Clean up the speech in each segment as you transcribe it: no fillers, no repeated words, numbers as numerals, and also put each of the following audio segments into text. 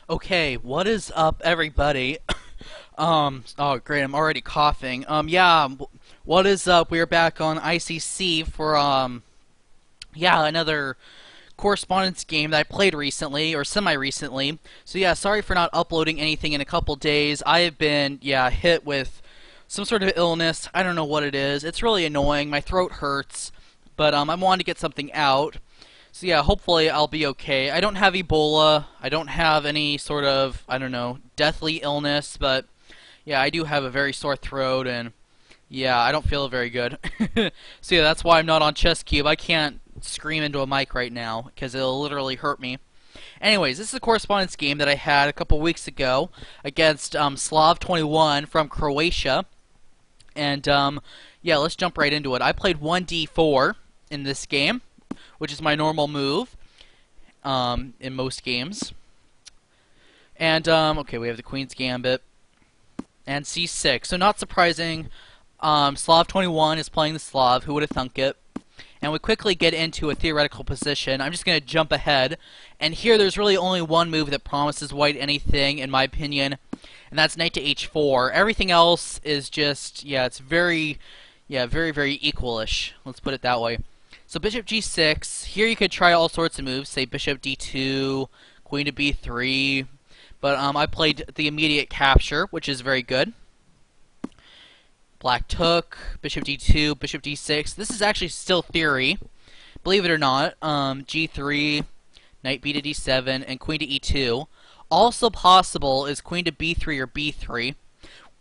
Okay, what is up, everybody? Oh great, I'm already coughing. What is up? We're back on ICC for, another correspondence game that I played recently, or semi-recently. So yeah, sorry for not uploading anything in a couple days. I have been, hit with some sort of illness. I don't know what it is. It's really annoying. My throat hurts, but, I wanted to get something out. So yeah, hopefully I'll be okay. I don't have Ebola. I don't have any sort of, I don't know, deathly illness, but yeah, I do have a very sore throat, and yeah, I don't feel very good. So yeah, that's why I'm not on Chess Cube. I can't scream into a mic right now, because it'll literally hurt me. Anyways, this is a correspondence game that I had a couple weeks ago against Slav21 from Croatia. And yeah, let's jump right into it. I played 1d4 in this game, which is my normal move in most games. And, okay, we have the Queen's Gambit. And c6. So not surprising, Slav21 is playing the Slav. Who would have thunk it? And we quickly get into a theoretical position. I'm just going to jump ahead. And here there's really only one move that promises white anything, in my opinion. And that's knight to h4. Everything else is just, it's very, very equalish. Let's put it that way. So bishop g6. Here you could try all sorts of moves. Say bishop d2, queen to b3. But I played the immediate capture, which is very good. Black took, bishop d2, bishop d6. This is actually still theory, believe it or not. G3, knight b to d7, and queen to e2. Also possible is queen to b3 or b3.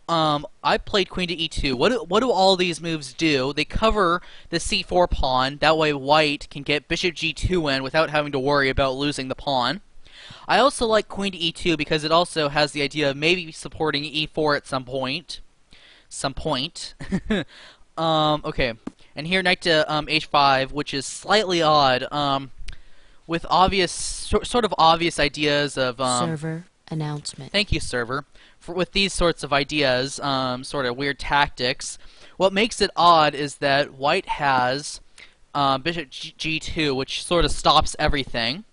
I played queen to e2. What do all these moves do? They cover the c4 pawn. That way white can get bishop g2 in without having to worry about losing the pawn. I also like queen to e2 because it also has the idea of maybe supporting e4 at some point. Okay. And here knight to h5, which is slightly odd, with obvious, sort of obvious ideas of... server announcement. Thank you, server. With these sorts of ideas, sort of weird tactics, what makes it odd is that white has bishop g2, which sort of stops everything.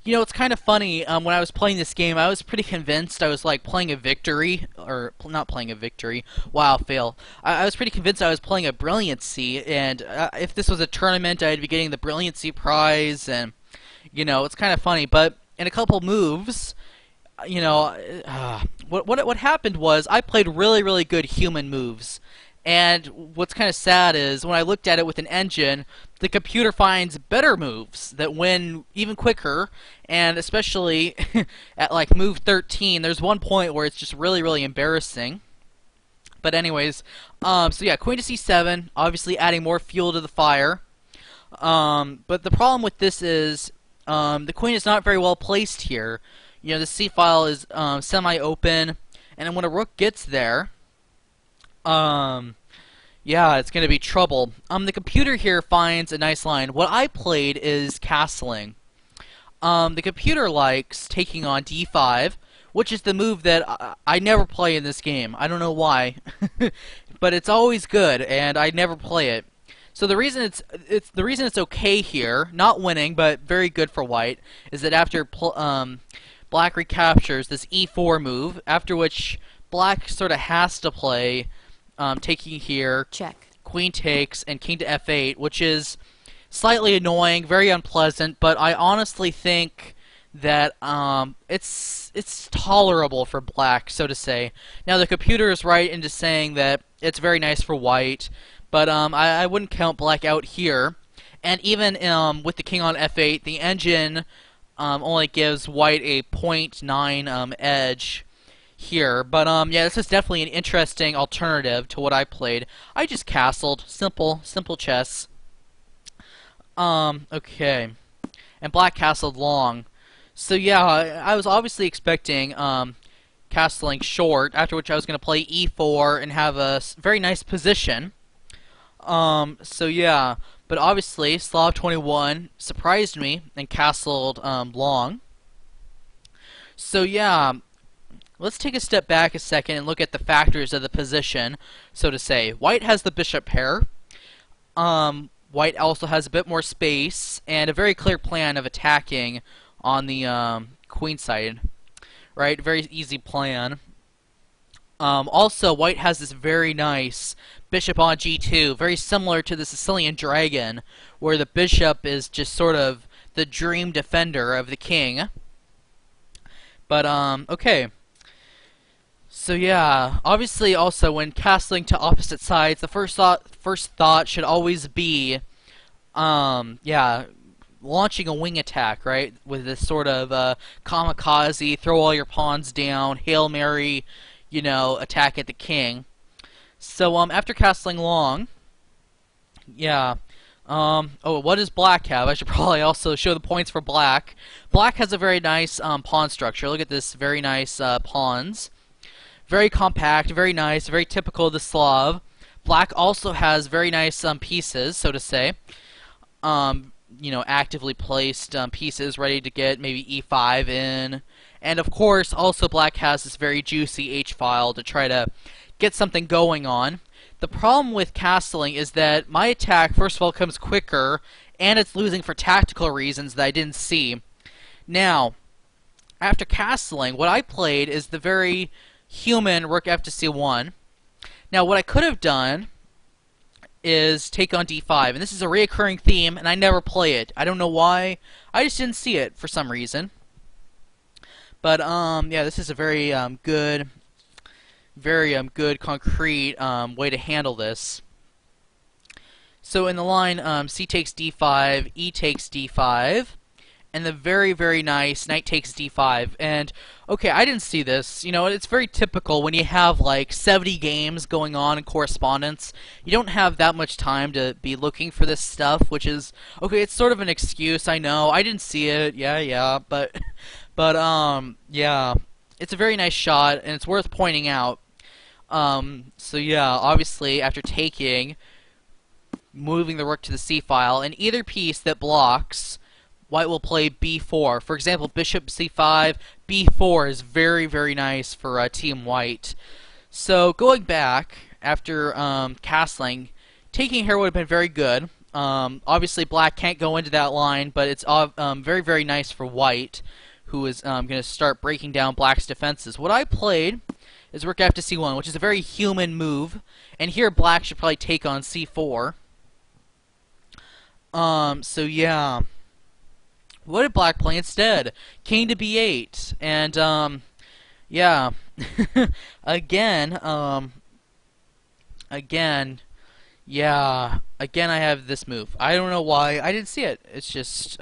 You know, it's kind of funny, when I was playing this game, I was pretty convinced I was, like, playing a victory, or not playing a victory. Wow, fail. I was pretty convinced I was playing a brilliancy, and if this was a tournament, I'd be getting the brilliancy prize, and, you know, it's kind of funny. But in a couple moves, you know, what happened was I played really good human moves. And what's kind of sad is when I looked at it with an engine, the computer finds better moves that win even quicker, and especially at like move 13, there's one point where it's just really embarrassing. But anyways, so yeah, queen to c7, obviously adding more fuel to the fire. But the problem with this is the queen is not very well placed here. You know, the c file is semi-open, and when a rook gets there, yeah, it's gonna be trouble. The computer here finds a nice line. What I played is castling. The computer likes taking on d5, which is the move that I never play in this game. I don't know why, but it's always good, and I never play it. So the reason it's okay here, not winning, but very good for white, is that after black recaptures this e4 move, after which black sort of has to play taking here, check, queen takes, and king to f8, which is slightly annoying, very unpleasant, but I honestly think that it's tolerable for black, so to say. Now the computer is right into saying that it's very nice for white, but I wouldn't count black out here. And even with the king on f8, the engine only gives white a 0.9 edge here. But yeah, this is definitely an interesting alternative to what I played. I just castled. Simple chess. Okay. And black castled long. So yeah, I was obviously expecting castling short, after which I was going to play e4 and have a very nice position. So yeah, but obviously Slav21 surprised me and castled long. So yeah, let's take a step back a second and look at the factors of the position, so to say. White has the bishop pair. White also has a bit more space and a very clear plan of attacking on the queen side. right? Very easy plan. Also, white has this very nice bishop on g2, very similar to the Sicilian dragon, where the bishop is just sort of the dream defender of the king. But, okay. So yeah, obviously also when castling to opposite sides, the first thought should always be, yeah, launching a wing attack, right? With this sort of kamikaze, throw all your pawns down, Hail Mary, attack at the king. So after castling long, yeah. Oh, what does black have? I should probably also show the points for black. Black has a very nice pawn structure. Look at this, very nice pawns. Very compact, very nice, very typical of the Slav. Black also has very nice pieces, so to say. Actively placed pieces ready to get maybe e5 in. And of course, also black has this very juicy h-file to try to get something going on. The problem with castling is that my attack, first of all, comes quicker, and it's losing for tactical reasons that I didn't see. Now, after castling, what I played is the very human rook f to c1. Now, what I could have done is take on d5, and this is a reoccurring theme, and I never play it. I don't know why. I just didn't see it for some reason. But yeah, this is a very good concrete way to handle this. So in the line, c takes d5, e takes d5, and the very nice knight takes d5. And okay, I didn't see this. It's very typical when you have like 70 games going on in correspondence. You don't have that much time to be looking for this stuff, which is okay. It's sort of an excuse, I know. I didn't see it. Yeah, but yeah, it's a very nice shot, and it's worth pointing out. So yeah, obviously after taking, moving the rook to the c-file, and either piece that blocks, white will play b4. For example, bishop c5, b4 is very nice for team white. So going back after castling, taking here would have been very good. Obviously black can't go into that line, but it's very nice for white, who is going to start breaking down black's defenses. What I played is rook f to c1, which is a very human move, and here black should probably take on c4. So yeah. What did black play instead? King to b8, and yeah. again, yeah, again I have this move. I don't know why I didn't see it. It's just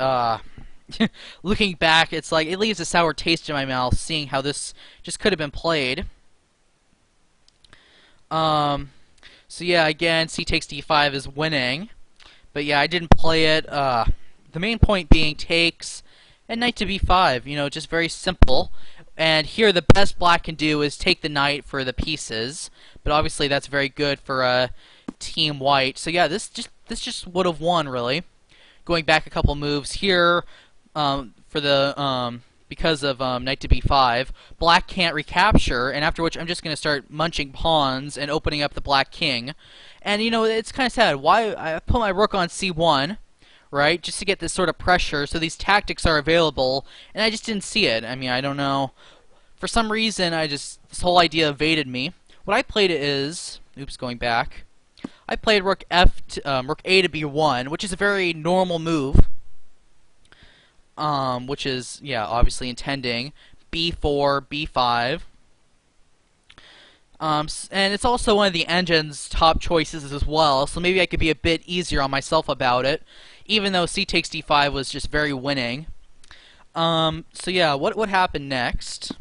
looking back, it's like it leaves a sour taste in my mouth seeing how this just could have been played. So yeah, again, c takes d5 is winning. But yeah, I didn't play it. The main point being takes and knight to b5, just very simple. And here the best black can do is take the knight for the pieces, but obviously that's very good for team white. So yeah, this just would have won, really. Going back a couple moves here, for the because of knight to b5, black can't recapture, and after which I'm just going to start munching pawns and opening up the black king. And it's kind of sad. Why I put my rook on c1, right, just to get this sort of pressure, so these tactics are available, and I just didn't see it. I mean, I don't know. For some reason, this whole idea evaded me. What I played is, oops, going back, I played rook rook a to b1, which is a very normal move, which is, yeah, obviously intending b4, b5. And it's also one of the engine's top choices as well, so maybe I could be a bit easier on myself about it, even though c takes d5 was just very winning. So yeah, what happened next?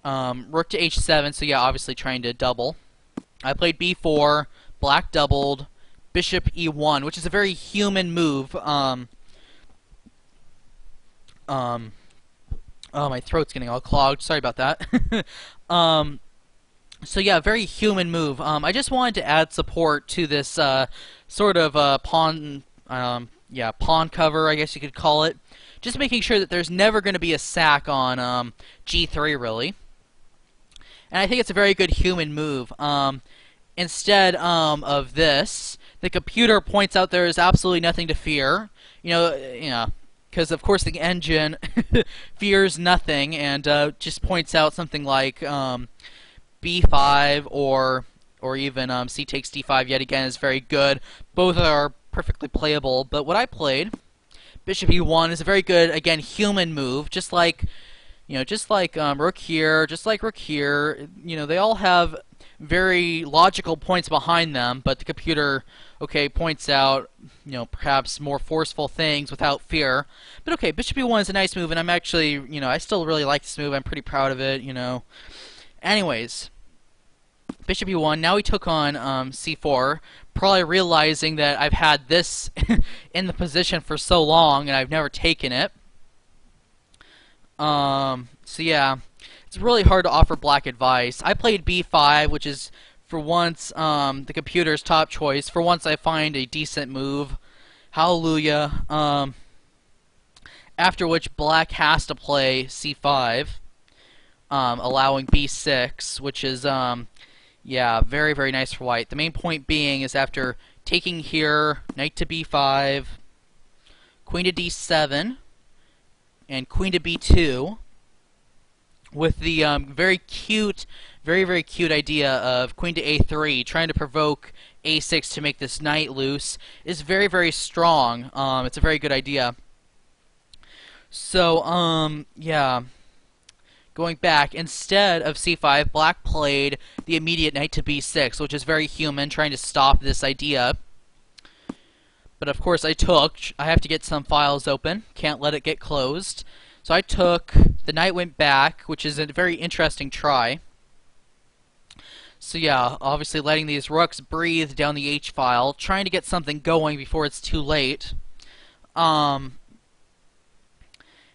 Rook to h7, so yeah, obviously trying to double. I played b4, black doubled, bishop e1, which is a very human move. Oh, my throat's getting all clogged. Sorry about that. So yeah, very human move. I just wanted to add support to this sort of pawn, pawn cover, I guess you could call it. Just making sure that there's never going to be a sack on g3, really. And I think it's a very good human move. Instead of this, the computer points out there is absolutely nothing to fear. Because because of course the engine fears nothing and just points out something like b5 or even c takes d5 yet again is very good. Both are perfectly playable, but what I played, bishop e1, is a very good, again, human move, just like rook here, just like rook here. They all have very logical points behind them, but the computer, okay, points out, perhaps more forceful things without fear. But okay, bishop e1 is a nice move, and I'm actually, I still really like this move. I'm pretty proud of it, Anyways, bishop e1, now he took on c4, probably realizing that I've had this in the position for so long, and I've never taken it. So yeah, it's really hard to offer black advice. I played b5, which is, for once, the computer's top choice. For once I find a decent move. Hallelujah. After which black has to play c5, allowing b6, which is, yeah, very, very nice for white. The main point being is after taking here, knight to b5, queen to d7, and queen to b2, with the very cute, very, very cute idea of queen to a3, trying to provoke a6 to make this knight loose, is very, very strong. It's a very good idea. So, yeah. Going back, instead of c5, black played the immediate knight to b6, which is very human, trying to stop this idea. But of course I have to get some files open, can't let it get closed. So I took, the knight went back, which is a very interesting try. So yeah, obviously letting these rooks breathe down the h-file, trying to get something going before it's too late.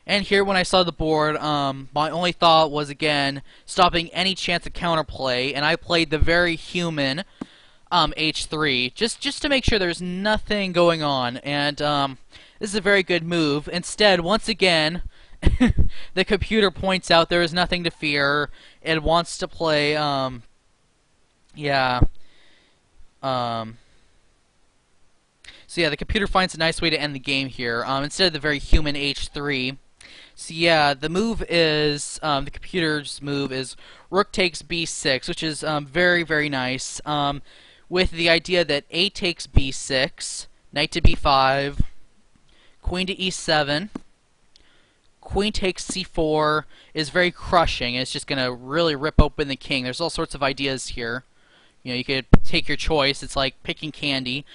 And here when I saw the board, my only thought was, again, stopping any chance of counterplay, and I played the very human h3, just to make sure there's nothing going on, and this is a very good move. Instead, once again, the computer points out there is nothing to fear. It wants to play, yeah, so yeah, the computer finds a nice way to end the game here, instead of the very human h3. So yeah, the move is, the computer's move is rook takes b6, which is very, very nice, with the idea that a takes b6, knight to b5, queen to e7, queen takes c4 is very crushing. It's just going to really rip open the king. There's all sorts of ideas here. You could take your choice. It's like picking candy.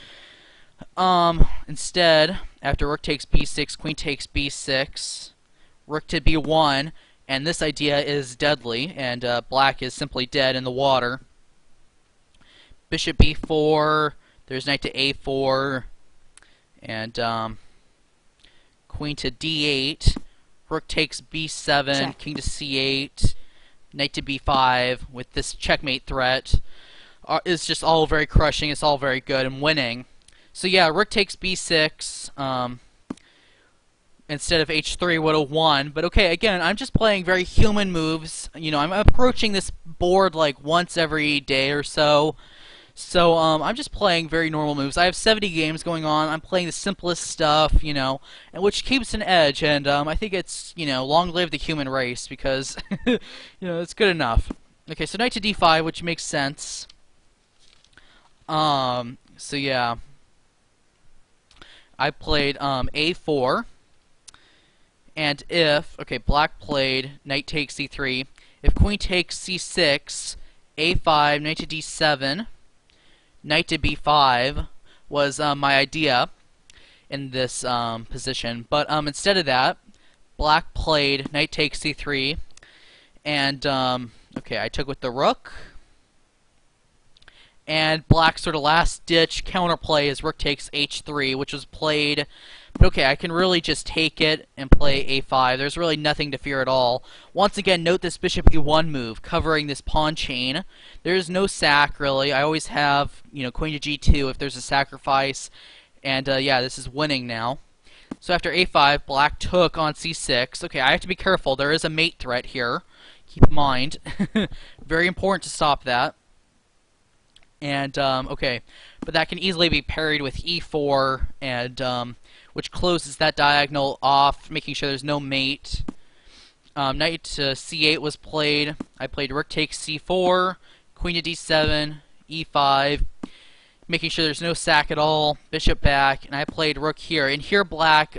Instead, after rook takes b6, queen takes b6, rook to b1, and this idea is deadly, and black is simply dead in the water. Bishop b4, there's knight to a4, and queen to d8, rook takes b7, Check. king to c8, knight to b5, with this checkmate threat. It's just all very crushing, it's all very good, and winning. So yeah, rook takes b6, instead of h3 would have won. But okay, again, I'm just playing very human moves. I'm approaching this board like once every day or so. So I'm just playing very normal moves. I have 70 games going on. I'm playing the simplest stuff, and which keeps an edge. And I think it's, long live the human race, because, it's good enough. Okay, so knight to d5, which makes sense. So yeah. I played a4. And if, okay, black played knight takes c3. If queen takes c6, a5, knight to d7, knight to b5 was my idea in this position. But instead of that, black played knight takes c3. And, okay, I took with the rook. And black's sort of last-ditch counterplay is rook takes h3, which was played. But okay, I can really just take it and play a5. There's really nothing to fear at all. Once again, note this bishop e1 move, covering this pawn chain. There's no sack, really. I always have, queen to g2 if there's a sacrifice. And, yeah, this is winning now. So after a5, black took on c6. Okay, I have to be careful. There is a mate threat here. Keep in mind. Very important to stop that. And, okay, but that can easily be parried with e4 and, which closes that diagonal off, making sure there's no mate. Knight to c8 was played. I played rook takes c4, queen to d7, e5, making sure there's no sack at all, bishop back, and I played rook here. And here black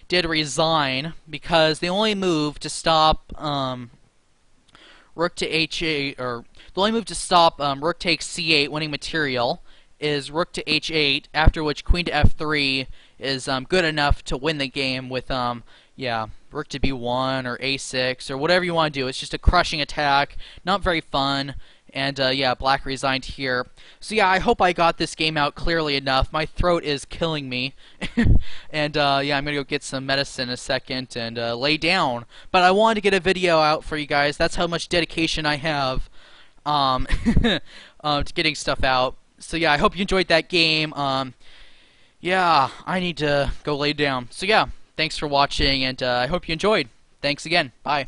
did resign because the only move to stop rook to h8, or the only move to stop rook takes c8 winning material is rook to h8, after which queen to f3 is good enough to win the game with yeah, rook to b1 or a6 or whatever you want to do. It's just a crushing attack, not very fun. And yeah, black resigned here. So yeah, I hope I got this game out clearly enough. My throat is killing me. And yeah, I'm going to go get some medicine in a second and lay down. But I wanted to get a video out for you guys. That's how much dedication I have to getting stuff out. So yeah, I hope you enjoyed that game. Yeah, I need to go lay down. So yeah, thanks for watching, and I hope you enjoyed. Thanks again. Bye.